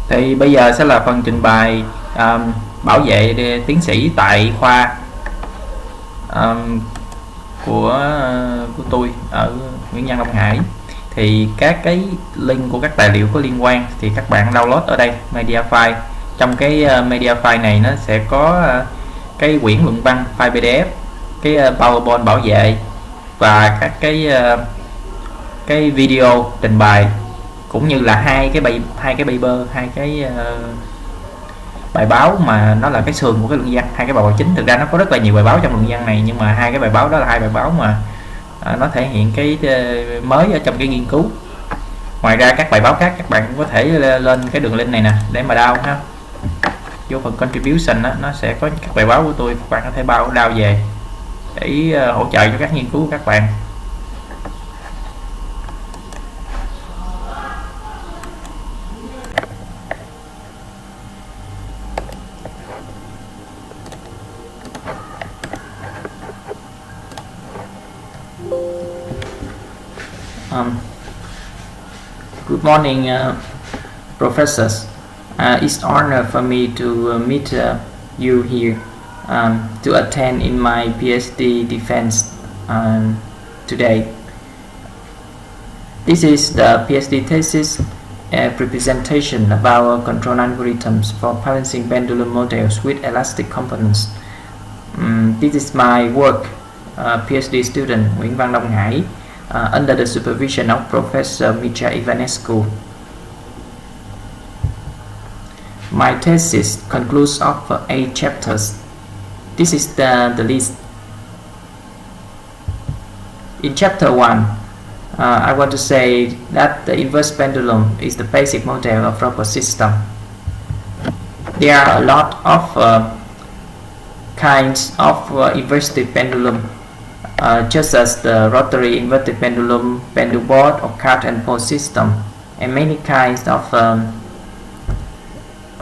Thì bây giờ sẽ là phần trình bày bảo vệ tiến sĩ tại khoa của tôi ở Nguyễn Văn Đông Hải. Thì các cái link của các tài liệu có liên quan thì các bạn download ở đây, media file. Trong cái media file này nó sẽ có cái quyển luận văn file PDF, cái PowerPoint bảo vệ và các cái video trình bày, cũng như là hai cái paper, bài báo mà nó là cái sườn của cái luận văn. Hai cái bài báo chính, thực ra nó có rất là nhiều bài báo trong luận văn này, nhưng mà hai cái bài báo đó là hai bài báo mà nó thể hiện cái mới ở trong cái nghiên cứu. Ngoài ra các bài báo khác các bạn cũng có thể lên cái đường link này nè để mà download ha. Vô phần contribution đó, nó sẽ có các bài báo của tôi, các bạn có thể download về để hỗ trợ cho các nghiên cứu của các bạn. Good morning, professors. It's an honor for me to meet you here to attend in my PhD defense today. This is the PhD thesis representation of our control algorithms for balancing pendulum models with elastic components. This is my work, PhD student Nguyễn Văn Đông Hải, under the supervision of Professor Mircea Ivanescu. My thesis concludes of 8 chapters. This is the list. In chapter 1, I want to say that the inverse pendulum is the basic model of robot system. There are a lot of kinds of inverted pendulum, just as the rotary inverted pendulum, pendulboard, or cart and pole system, and many kinds of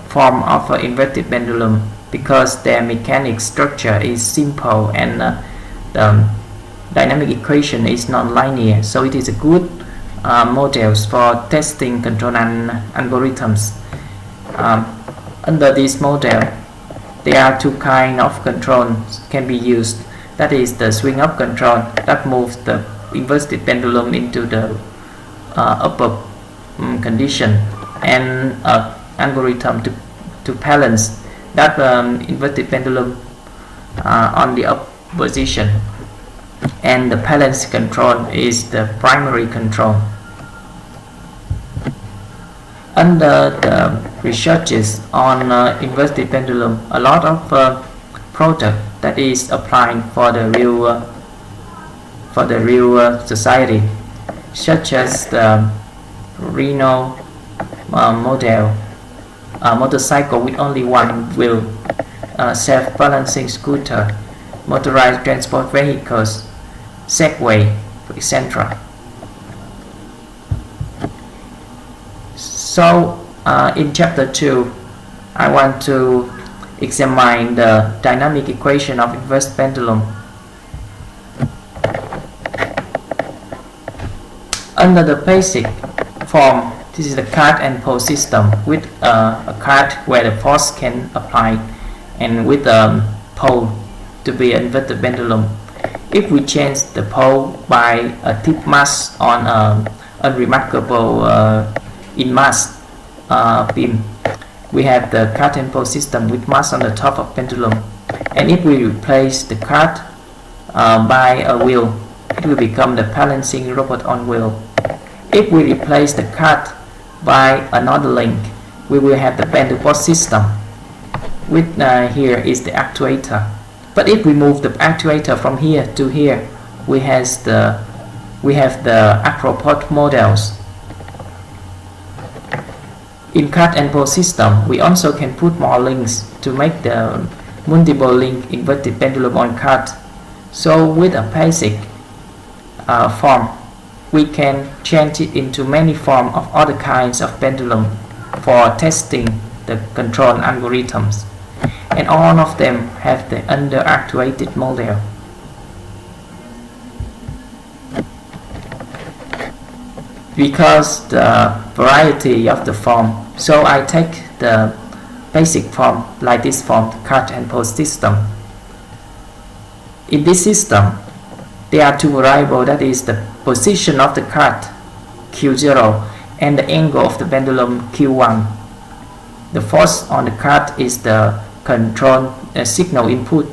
form of inverted pendulum, because their mechanic structure is simple and the dynamic equation is non-linear, so it is a good models for testing control algorithms. Under this model, there are two kinds of controls can be used. That is the swing up control that moves the inverted pendulum into the upper condition, and algorithm to balance that inverted pendulum on the up position. And the balance control is the primary control. Under the researches on inverted pendulum, a lot of product that is applying for the real society, such as the Renault model, motorcycle with only one wheel, self-balancing scooter, motorized transport vehicles, Segway, etc. So in chapter 2, I want to examine the dynamic equation of inverse pendulum. Under the basic form, this is the cart and pole system with a cart where the force can apply, and with a pole to be an inverted pendulum. If we change the pole by a tip mass on a unremarkable in mass beam, we have the cart and pole system with mass on the top of pendulum. And if we replace the cart by a wheel, it will become the balancing robot on wheel. If we replace the cart by another link, we will have the pendulum system, with here is the actuator. But if we move the actuator from here to here, we have the acropod models. In cart and pole system, we also can put more links to make the multiple link inverted pendulum on cart. So with a basic form, we can change it into many forms of other kinds of pendulum for testing the control algorithms, and all of them have the under-actuated model. because the variety of the form. So I take the basic form like this form, cut and post system. In this system, there are two variables, that is the position of the cut Q0 and the angle of the pendulum Q1. The force on the cut is the control signal input.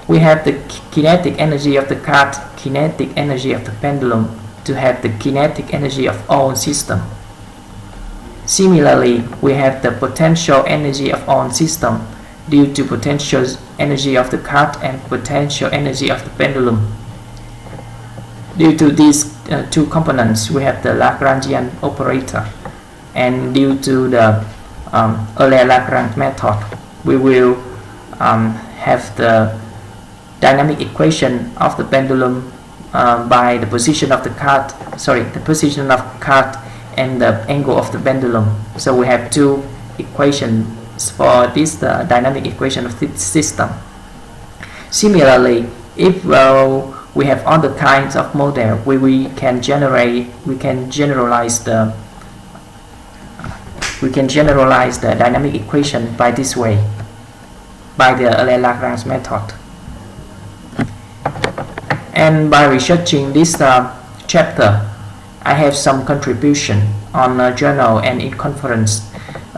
We have the kinetic energy of the cut, kinetic energy of the pendulum to have the kinetic energy of all system. Similarly, we have the potential energy of all system due to potential energy of the cut and potential energy of the pendulum. Due to these two components, we have the Lagrangian operator, and due to the Euler-Lagrange method, we will have the dynamic equation of the pendulum by the position of the cut, the position of cut and the angle of the pendulum. So we have two equations for this dynamic equation of this system. Similarly, if we have other kinds of model, we can generalize the dynamic equation by this way, by the Euler-Lagrange method. And by researching this chapter, I have some contribution on a journal and in conference,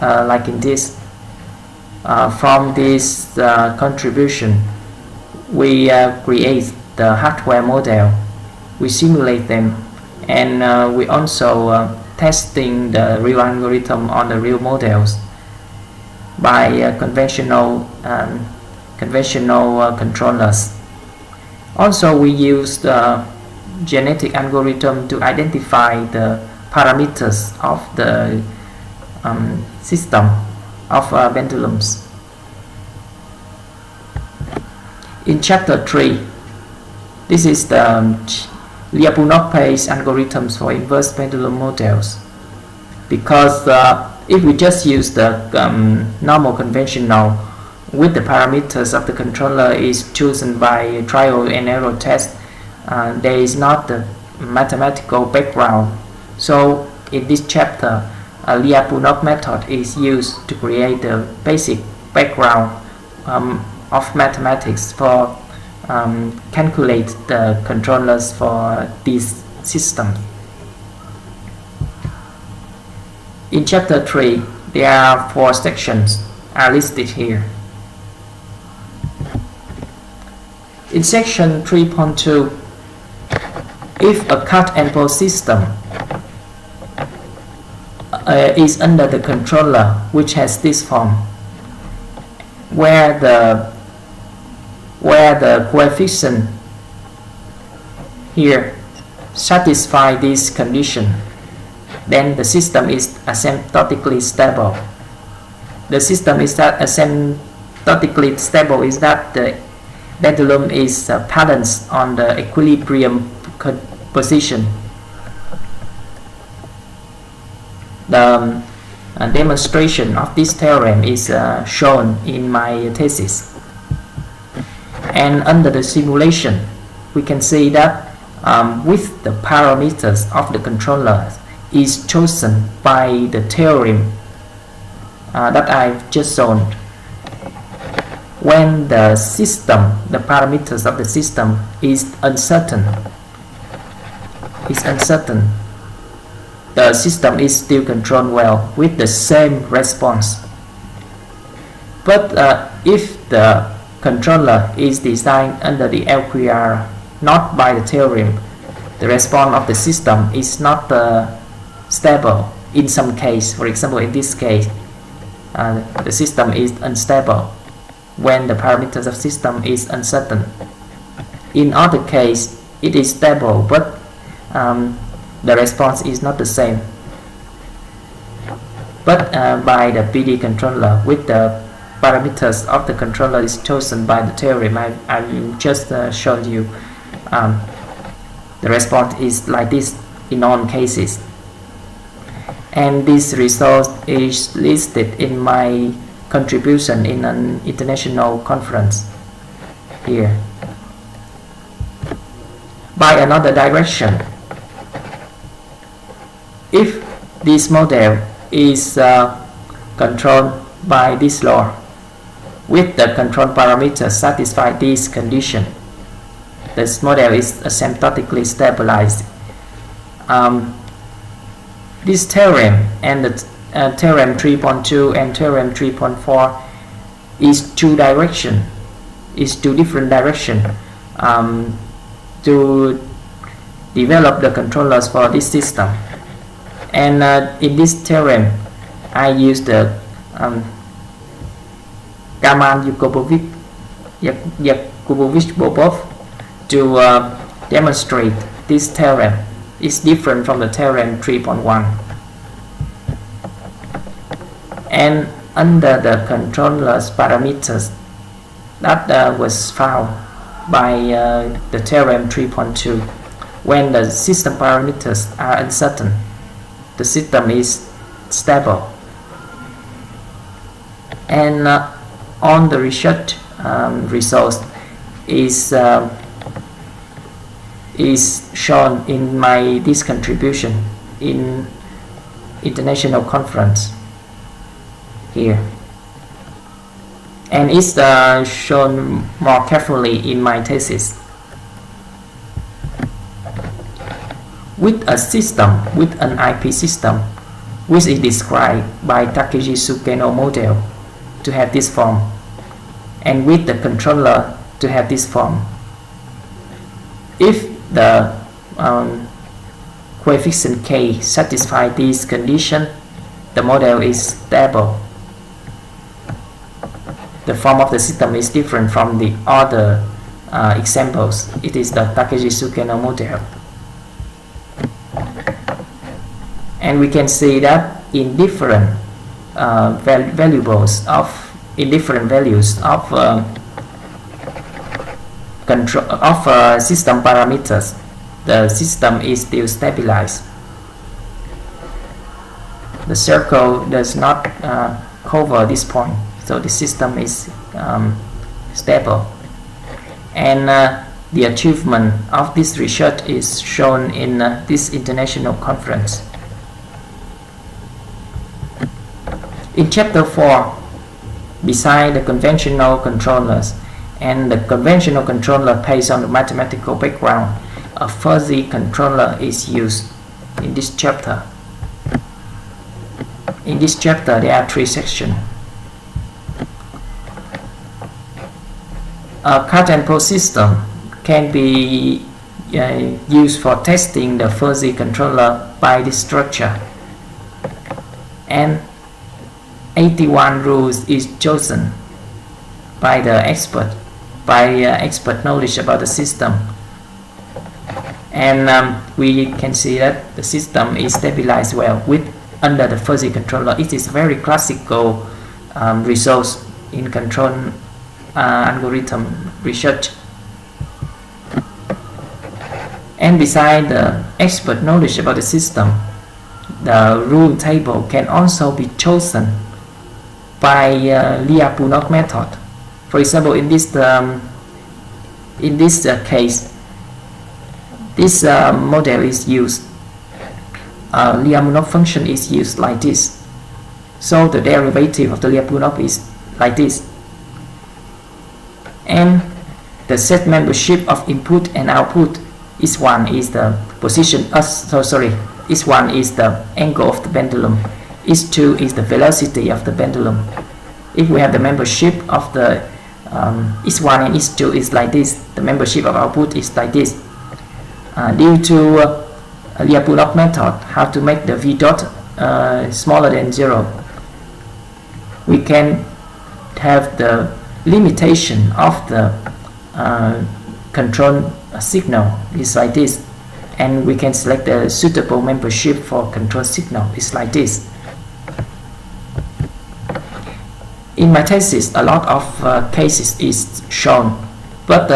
like in this. From this contribution, we create the hardware model, we simulate them, and we also testing the real algorithm on the real models by conventional controllers. Also, we use the genetic algorithm to identify the parameters of the system of pendulums. In chapter 3, this is the Lyapunov-based algorithms for inverse pendulum models. Because if we just use the normal conventional with the parameters of the controller is chosen by trial and error test, there is not the mathematical background. So in this chapter, a Lyapunov method is used to create the basic background of mathematics for calculate the controllers for these systems. In chapter 3, there are 4 sections are listed here. In section 3.2, if a cut and post system is under the controller which has this form, where the coefficient here satisfy this condition, then the system is asymptotically stable. The system is that asymptotically stable is that the pendulum is balanced on the equilibrium position. The demonstration of this theorem is shown in my thesis. And under the simulation, we can see that with the parameters of the controller is chosen by the theorem that I've just shown. When the system, the parameters of the system is uncertain, the system is still controlled well with the same response. But if the controller is designed under the LQR, not by the theorem, the response of the system is not stable in some case. For example, in this case, the system is unstable when the parameters of system is uncertain. In other case, it is stable, but the response is not the same. But by the PD controller, with the parameters of the controller is chosen by the theorem, I will just show you the response is like this in all cases. And this result is listed in my contribution in an international conference here. By another direction, If this model is controlled by this law, with the control parameters satisfy this condition, this model is asymptotically stabilized. This theorem and the theorem 3.2 and theorem 3.4 is two different directions to develop the controllers for this system. And in this theorem, I use the Yakubovich-Bobov to demonstrate this theorem. It's different from the theorem 3.1. And under the controller's parameters that was found by the theorem 3.2, when the system parameters are uncertain, the system is stable. And on the research results is shown in this contribution in international conference here, and it's shown more carefully in my thesis. With a system, with an IP system, which is described by Takeshi Sukeno model to have this form, and with the controller to have this form. If the coefficient k satisfy this condition, the model is stable. The form of the system is different from the other examples. It is the Takeshi Sukeno model. And we can see that in different values of control of system parameters, the system is still stabilized. The circle does not cover this point, so the system is stable. And the achievement of this research is shown in this international conference. In chapter 4, beside the conventional controllers, and the conventional controller based on the mathematical background, a fuzzy controller is used in this chapter. In this chapter, there are 3 sections. A cut and post system can be used for testing the fuzzy controller by this structure, and 81 rules is chosen by the expert, expert knowledge about the system. And we can see that the system is stabilized well under the fuzzy controller. It is very classical results in control algorithm research. And beside the expert knowledge about the system, the rule table can also be chosen by Lyapunov method. For example, in this case, this model is used. Lyapunov function is used like this. So the derivative of the Lyapunov is like this. And the set membership of input and output is one is the position. Is one is the angle of the pendulum. Is 2 is the velocity of the pendulum. If we have the membership of the is1 and is2 is like this, the membership of output is like this. Due to Lyapunov method, how to make the v dot smaller than 0, we can have the limitation of the control signal is like this, and we can select the suitable membership for control signal is like this. In my thesis, a lot of cases is shown, but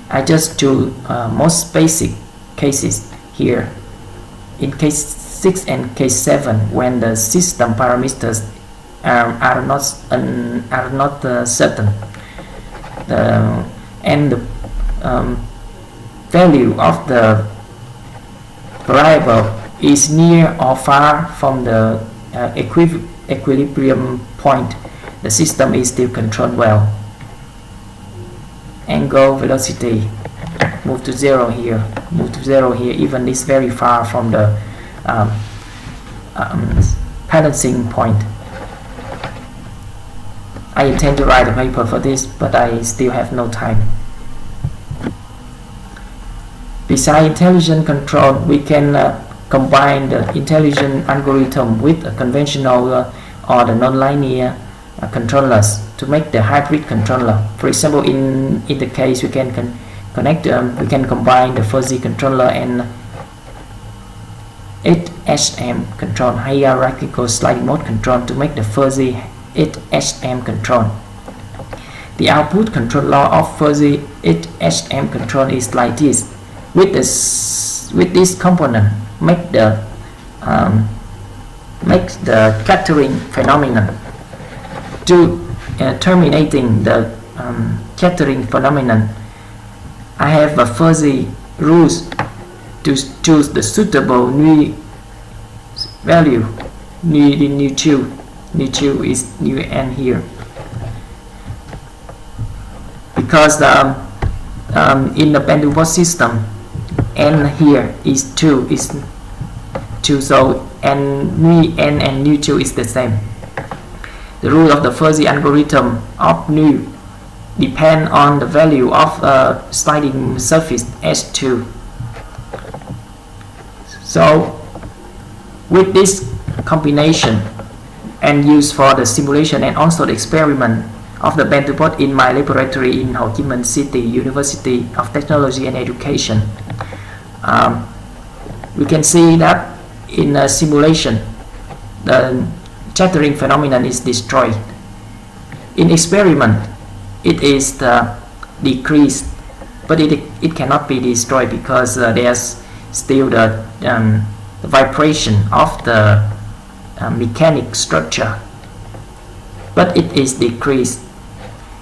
I just do most basic cases here. In case 6 and case 7, when the system parameters are not certain, and the value of the variable is near or far from the equilibrium point, the system is still controlled well. Angle velocity, move to 0 here, even it's very far from the balancing point. I intend to write a paper for this, but I still have no time. Besides intelligent control, we can combine the intelligent algorithm with a conventional or the non-linear controllers to make the hybrid controller. For example, in the case we can we can combine the fuzzy controller and 8HM control, hierarchical sliding mode control, to make the fuzzy 8HM control. The output controller of fuzzy 8HM control is like this. With this component, make the cluttering phenomenon. To terminating the cluttering phenomenon, I have a fuzzy rules to choose the suitable nu value. Nu 2 is nu n here, because in the Pendubo system, n here is 2, so nu n and nu 2 is the same. The rule of the fuzzy algorithm of nu depend on the value of a sliding surface S2. So with this combination and used for the simulation and also the experiment of the Bentubot in my laboratory in Ho Chi Minh City University of Technology and Education, we can see that in a simulation the chattering phenomenon is destroyed. In experiment it is decreased, but it cannot be destroyed because there's still the vibration of the mechanic structure, but it is decreased.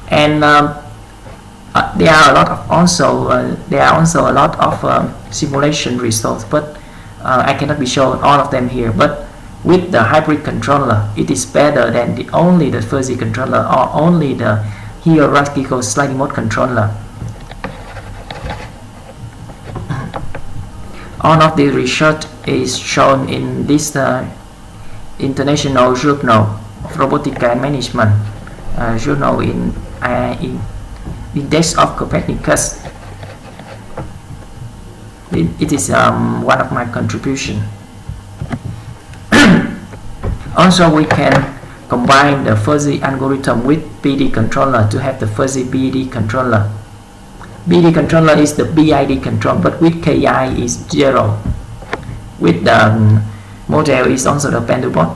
And there are also a lot of simulation results, but I cannot be shown all of them here. But with the hybrid controller, it is better than only the fuzzy controller or only the hierarchical sliding mode controller. All of the research is shown in this International Journal of Robotica and Management, journal in Index of Copernicus. It is one of my contribution. Also, we can combine the fuzzy algorithm with BD controller to have the fuzzy BD controller. BD controller is the BID control, but with KI is 0. With the model is also the Bentubot.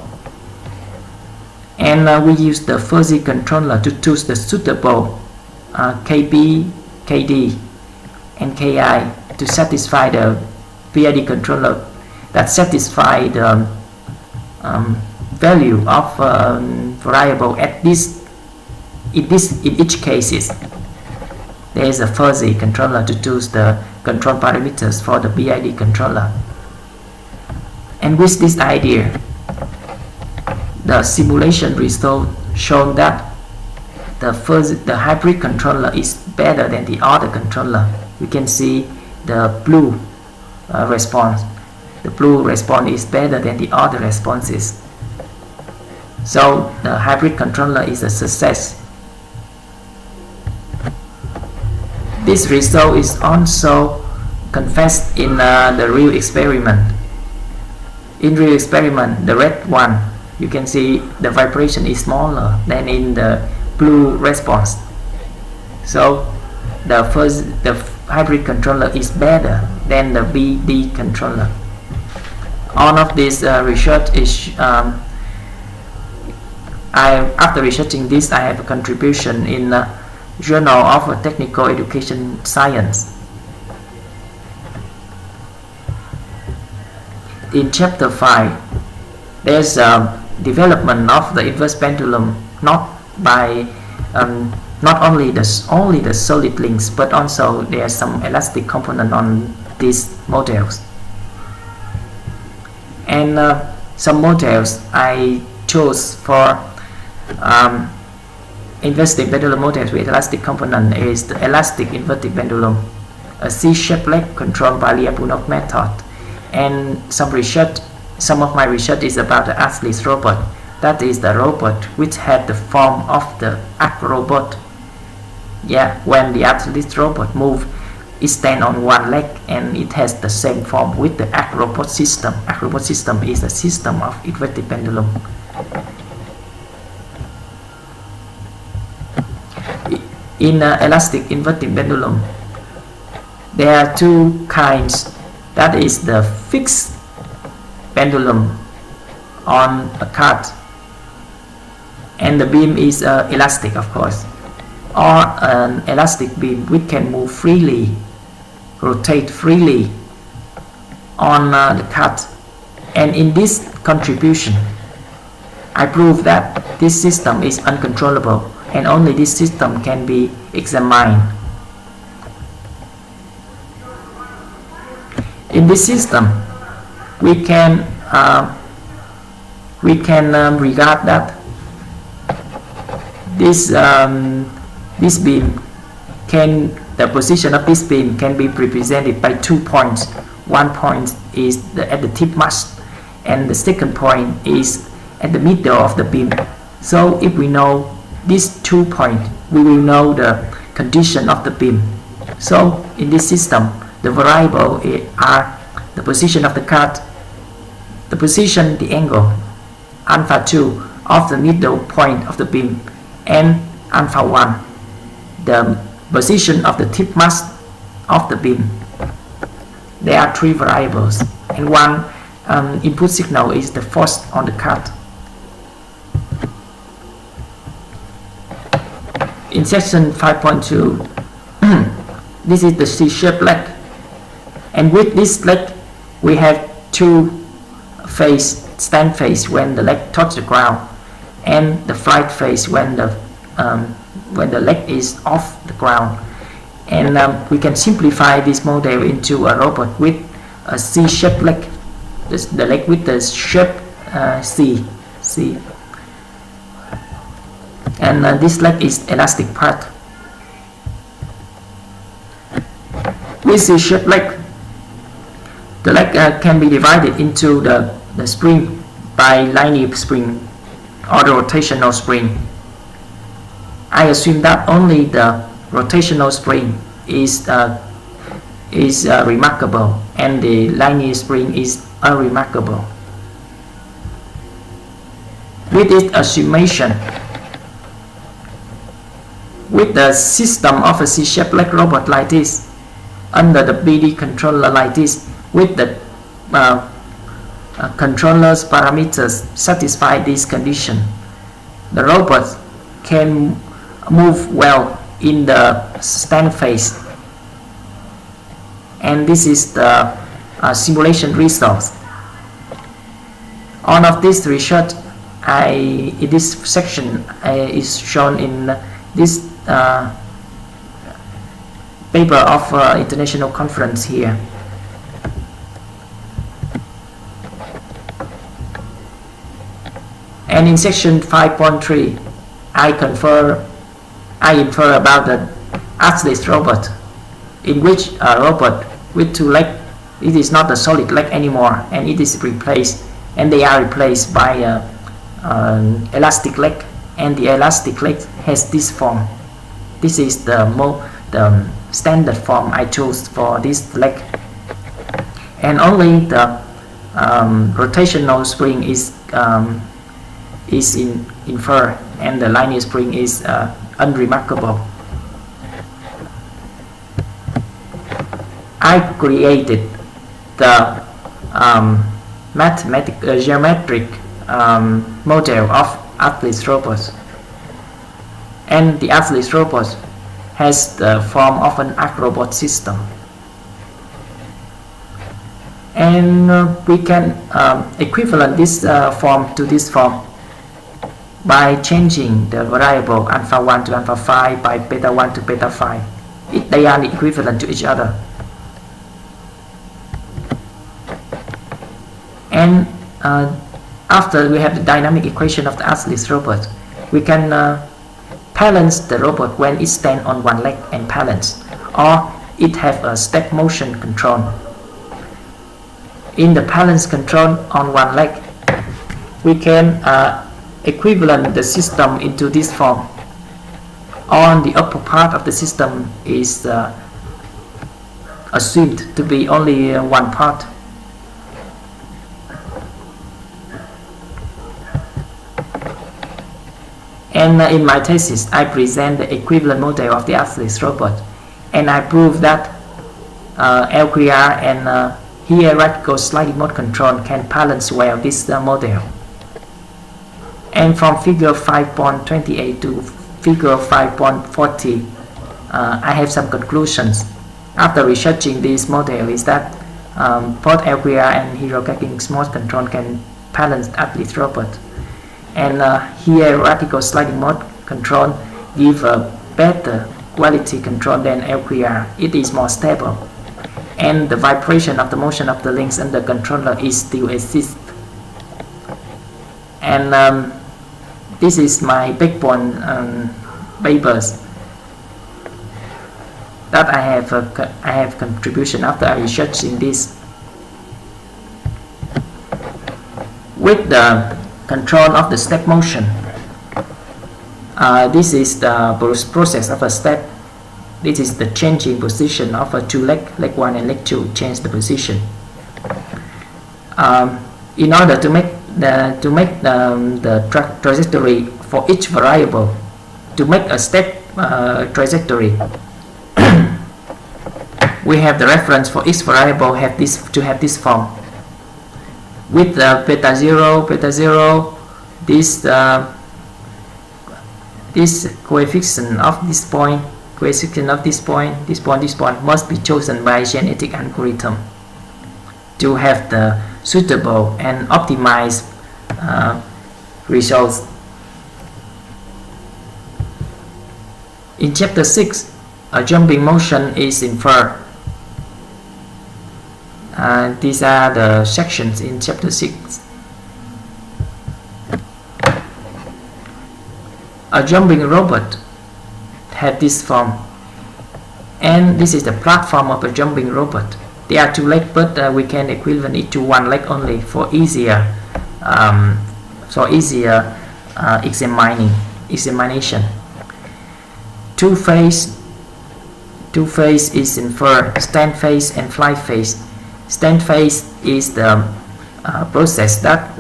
And we use the fuzzy controller to choose the suitable KB, KD, and KI to satisfy the BID controller that satisfy the value of variable at this in each cases. There is a fuzzy controller to choose the control parameters for the BID controller. And with this idea, the simulation result shown that the hybrid controller is better than the other controller. We can see the blue response. The blue response is better than the other responses. So the hybrid controller is a success. This result is also confessed in the real experiment. In real experiment, the red one, you can see the vibration is smaller than in the blue response. So the hybrid controller is better than the BD controller. All of this research is after researching this, I have a contribution in Journal of Technical Education Science. In chapter 5, there's development of the inverse pendulum, not only the solid links, but also there are some elastic component on these models. And some models I chose for inverted pendulum models with elastic component is the elastic inverted pendulum, a C-shaped leg controlled by Lyapunov method. And some of my research is about the athlete robot. That is the robot which had the form of the arc robot. Yeah, when the athlete robot move, it stands on one leg and it has the same form with the arc robot system. Arc robot system is a system of inverted pendulum. In elastic inverted pendulum, there are two kinds. That is the fixed pendulum on a cart, and the beam is elastic, of course, or an elastic beam which can move freely, rotate freely on the cart. And in this contribution, I prove that this system is uncontrollable, and only this system can be examined. In this system, we can regard that this beam the position of this beam can be represented by 2 points. One point is at the tip mast, and the second point is at the middle of the beam. So if we know these 2 points, we will know the condition of the beam. So in this system, the variable are the position of the cart, the position, the angle, alpha 2 of the middle point of the beam, and alpha 1, the position of the tip mast of the beam. There are 3 variables, and one input signal is the force on the cart. In section 5.2, this is the C-shaped leg, and with this leg we have 2 phase, stand phase when the leg touches the ground, and the flight phase when the leg is off the ground. And we can simplify this model into a robot with a C-shaped leg, the leg with the shape C. And this leg is elastic part. With C-shaped leg, the leg can be divided into the spring by linear spring or the rotational spring. I assume that only the rotational spring is remarkable and the linear spring is unremarkable. With this assumption, with the system of a C-shaped leg robot like this, under the BD controller like this, with the controller's parameters satisfy this condition, the robot can move well in the stand phase. And this is the simulation results. All of this research in this section is shown in this paper of international conference here. And in section 5.3, I infer about the athlete robot, in which a robot with 2 legs, it is not a solid leg anymore, and it is replaced, and they are replaced by an elastic leg, and the elastic leg has this form. This is the standard form I chose for this leg, and only the rotational spring is inferred, and the linear spring is unremarkable. I created the geometric model of athlete robots, and the athlete robot has the form of an arc robot system. And we can equivalent this form to this form by changing the variable alpha 1 to alpha 5 by beta 1 to beta 5. They are equivalent to each other. And after we have the dynamic equation of the artist robot, we can balance the robot when it stands on one leg and balance, or it have a step motion control. In the balance control on one leg, we can equivalent the system into this form. On the upper part of the system is assumed to be only one part. And in my thesis, I present the equivalent model of the artist robot, and I prove that LQR and hierarchical sliding mode control can balance well this model. And from figure 5.28 to figure 5.40, I have some conclusions after researching this model is that both LQR and hierarchical mode control can balance the artist robot. And hierarchical sliding mode control give a better quality control than LQR. It is more stable, and the vibration of the motion of the links and the controller is still exist. And this is my backbone papers that I have contribution after I researching this. With the control of the step motion, this is the process of a step. This is the changing position of a two leg 1 and leg 2, change the position. In order to make the trajectory for each variable, to make a step trajectory, we have the reference for each variable have this form. With the beta 0, this coefficient of this point, this point must be chosen by genetic algorithm to have the suitable and optimized results. In chapter 6, a jumping motion is inferred. These are the sections in chapter 6. A jumping robot had this form, and this is the platform of a jumping robot. There are two legs, but we can equivalent it to one leg only for easier examination. Two phase is inferred: stand phase and fly phase. Stand phase is the process that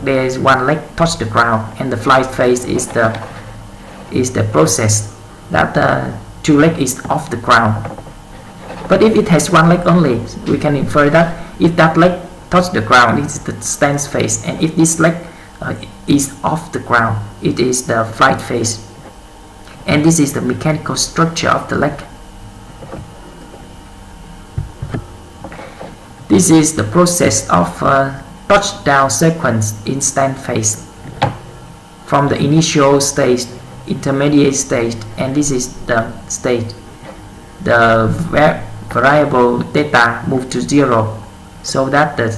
there is one leg touch the ground, and the fly phase is the process that two leg is off the ground. But if it has one leg only, we can infer that if that leg touch the ground, it is the stand phase, and if this leg is off the ground, it is the flight phase. And this is the mechanical structure of the leg. This is the process of touchdown sequence in stand phase, from the initial stage, intermediate stage, and this is the state. The variable theta move to 0, so that the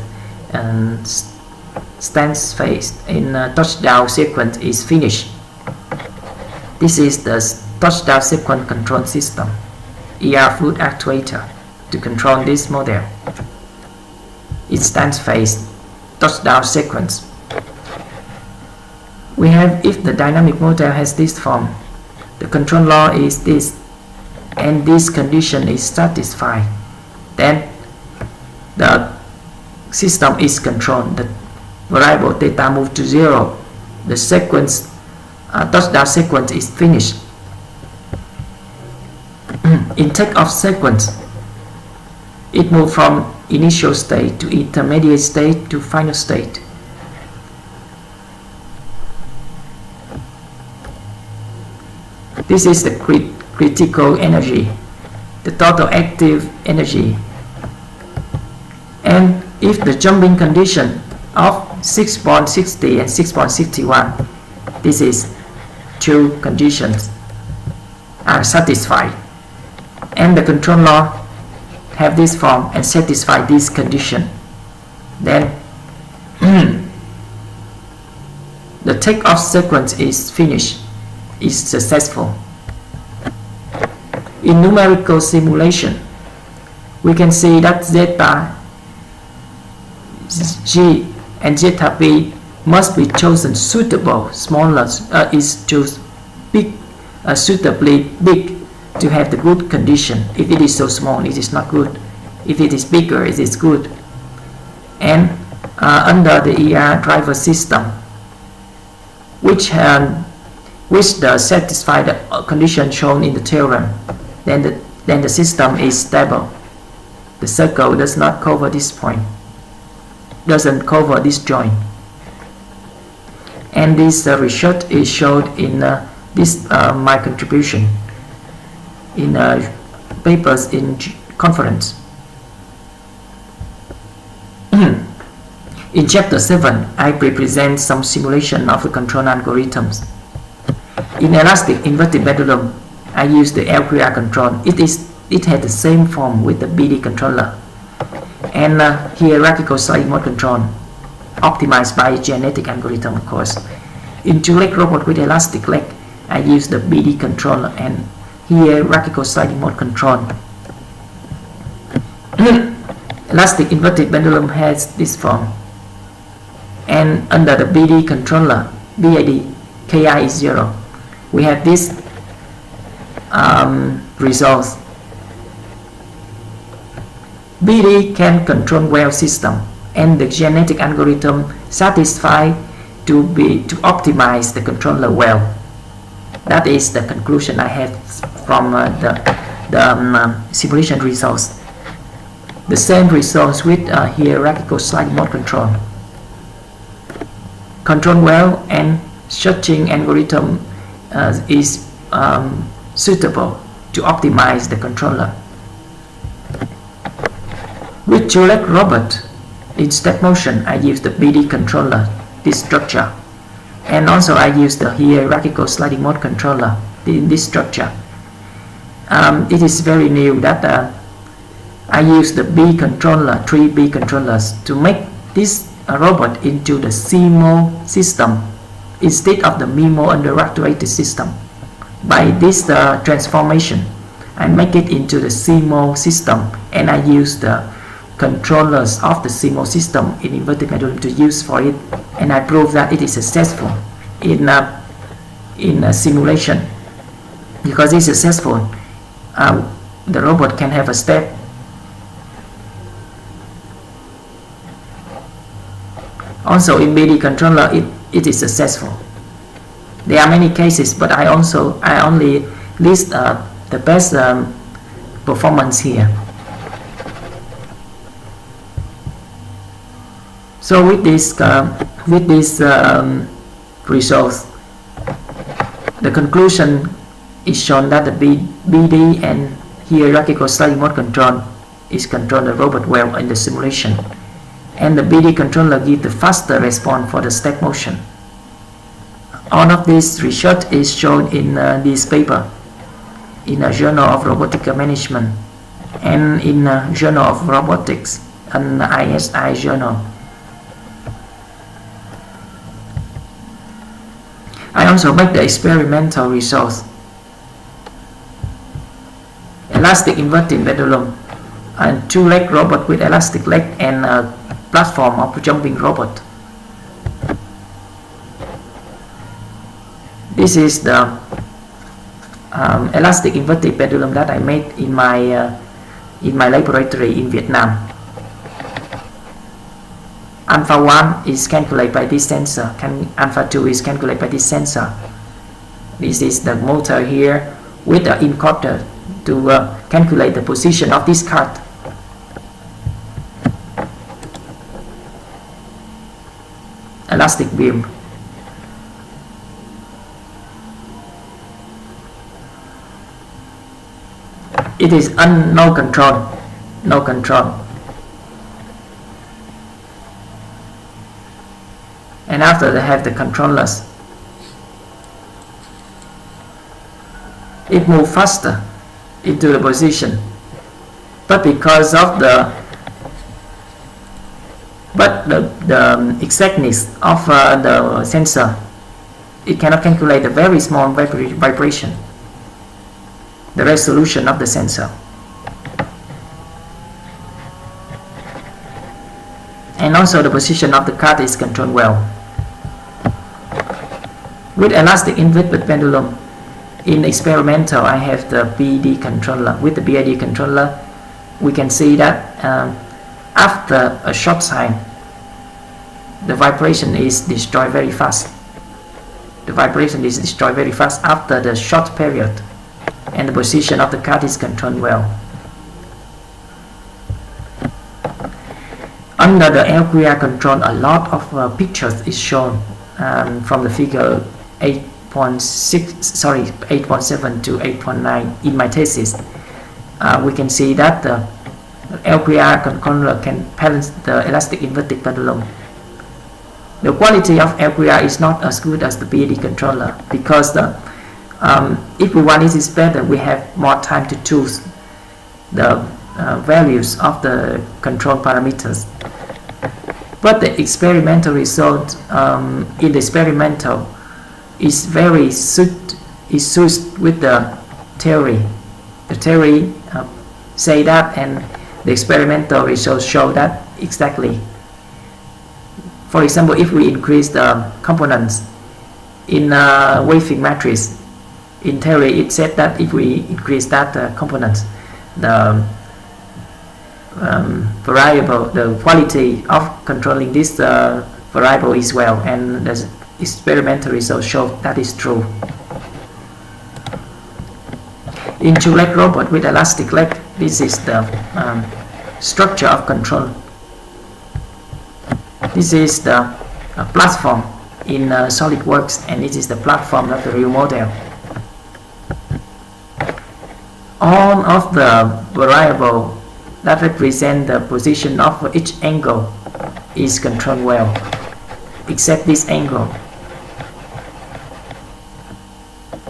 stand phase in touchdown sequence is finished. This is the touchdown sequence control system, ER fluid actuator, to control this model. It stands phase, touchdown sequence. We have, if the dynamic model has this form, the control law is this, and this condition is satisfied, then the system is controlled. The variable theta move to 0. The sequence, touchdown sequence is finished. In takeoff sequence, it moves from initial state to intermediate state to final state. This is the critical energy, the total active energy. And if the jumping condition of 6.60 and 6.61, this is two conditions are satisfied, and the control law have this form and satisfy this condition, then takeoff sequence is finished, is successful. In numerical simulation, we can see that zeta G and zeta P must be chosen suitable, smaller is too big, suitably big to have the good condition. If it is so small, it is not good. If it is bigger, it is good. And under the ER driver system, which satisfy the condition shown in the theorem, then the system is stable. The circle does not cover this point, doesn't cover this joint. And this result is shown in this my contribution in papers in conference. In chapter 7, I represent some simulation of the control algorithms. In elastic inverted pendulum, I use the LQR control. It had the same form with the BD controller and hierarchical sliding mode control, optimized by genetic algorithm, of course. In two-leg robot with elastic leg, I use the BD controller and hierarchical sliding mode control. Elastic inverted pendulum has this form, and under the BD controller, BID, KI is 0. We have this results. BD can control well system, and the genetic algorithm satisfy to optimize the controller well. That is the conclusion I have from the simulation results. The same results with hierarchical sliding mode control. Control well and searching algorithm is suitable to optimize the controller. With two-leg robot in step motion, I use the BD controller, this structure, and also I use the hierarchical sliding mode controller in this structure. It is very new that I use the B controller, 3 B controllers, to make this robot into the CMO system instead of the MIMO underactuated system. By this transformation, I make it into the CMO system, and I use the controllers of the CMO system in inverted pendulum to use for it, and I prove that it is successful in a simulation. Because it's successful, the robot can have a step. Also in BD controller, it is successful. There are many cases, but I only list the best performance here. So with this results, the conclusion is shown that the BD and hierarchical sliding mode control is control the robot well in the simulation, and the BD controller gives the faster response for the step motion. All of this research is shown in this paper in a Journal of Robotica Management and in a Journal of Robotics, an ISI journal. I also make the experimental results. Elastic inverted pendulum, a two-leg robot with elastic leg and a platform of a jumping robot. This is the elastic inverted pendulum that I made in my laboratory in Vietnam. Alpha 1 is calculated by this sensor, Alpha 2 is calculated by this sensor. This is the motor here with the encoder to calculate the position of this cart. Elastic beam. It is no control. And after they have the controllers, it moves faster into the position, but because of the exactness of the sensor it cannot calculate the very small vibration, the resolution of the sensor. And also the position of the cart is controlled well. With elastic inverted pendulum, in experimental I have the BD controller. With the BD controller, we can see that after a short time, the vibration is destroyed very fast. The vibration is destroyed very fast after the short period, and the position of the cart is controlled well. Under the LQR control, a lot of pictures is shown from the figure 8.7 to 8.9 in my thesis. We can see that the LQR controller can balance the elastic inverted pendulum. The quality of LQR is not as good as the BD controller, because if we want it is better, we have more time to choose the values of the control parameters. But the experimental result in the experimental is very suited with the theory. The theory say that, and the experimental results show that exactly. For example, if we increase the components in a waving matrix, in theory it said that if we increase that components, the variable, the quality of controlling this variable is well, and the experimental results show that is true. In two-leg robot with elastic leg, this is the structure of control. This is the platform in SolidWorks, and this is the platform of the real model. All of the variable that represent the position of each angle is controlled well, except this angle.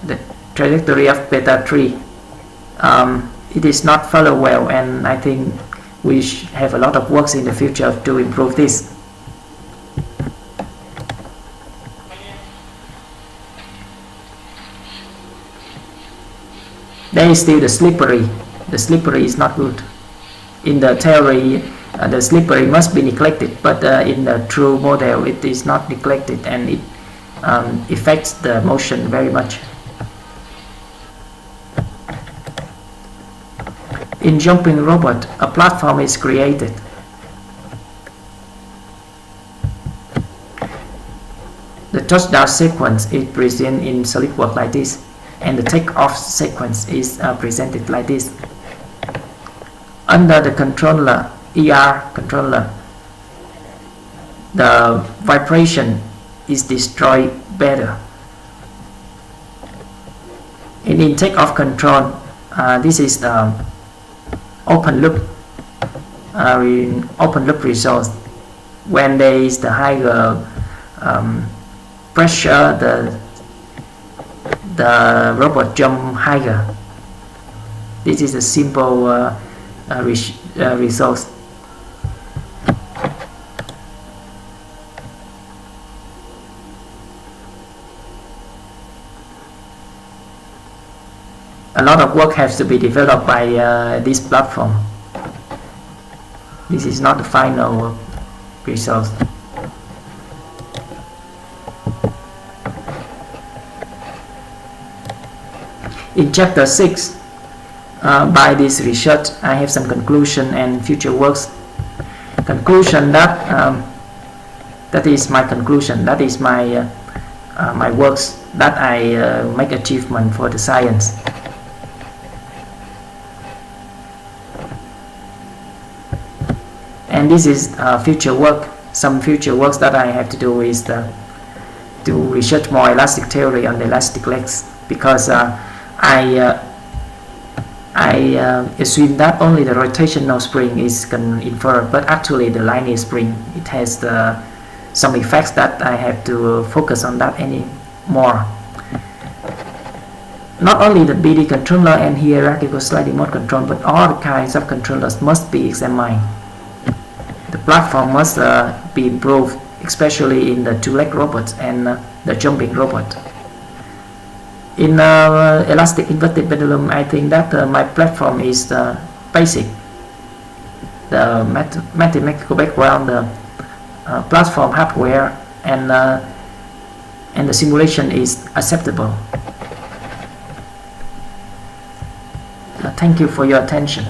The trajectory of beta 3, it is not followed well, and I think we have a lot of works in the future to improve this. There is still the slippery. The slippery is not good. In the theory, the slippery must be neglected, but in the true model, it is not neglected, and it affects the motion very much. In jumping robot, a platform is created. The touchdown sequence is present in SolidWorks like this, and the take-off sequence is presented like this. Under the controller, ER controller, the vibration is destroyed better. And in take-off control, this is the open loop results. When there is the higher pressure, the robot jump higher. This is a simple results. A lot of work has to be developed by this platform. This is not the final result. In chapter 6, by this research, I have some conclusion and future works. Conclusion that is my conclusion. That is my my works that I make achievement for the science. And this is future work. Some future works that I have to do is to research more elastic theory on the elastic legs, because I assume that only the rotational spring is inferred, but actually the linear spring, it has some effects that I have to focus on that anymore. Not only the BD controller and hierarchical sliding mode control, but all kinds of controllers must be examined. The platform must be improved, especially in the two-leg robots and the jumping robot. In elastic inverted pendulum, I think that my platform is the basic, the mathematical background, the platform hardware, and the simulation is acceptable. Thank you for your attention.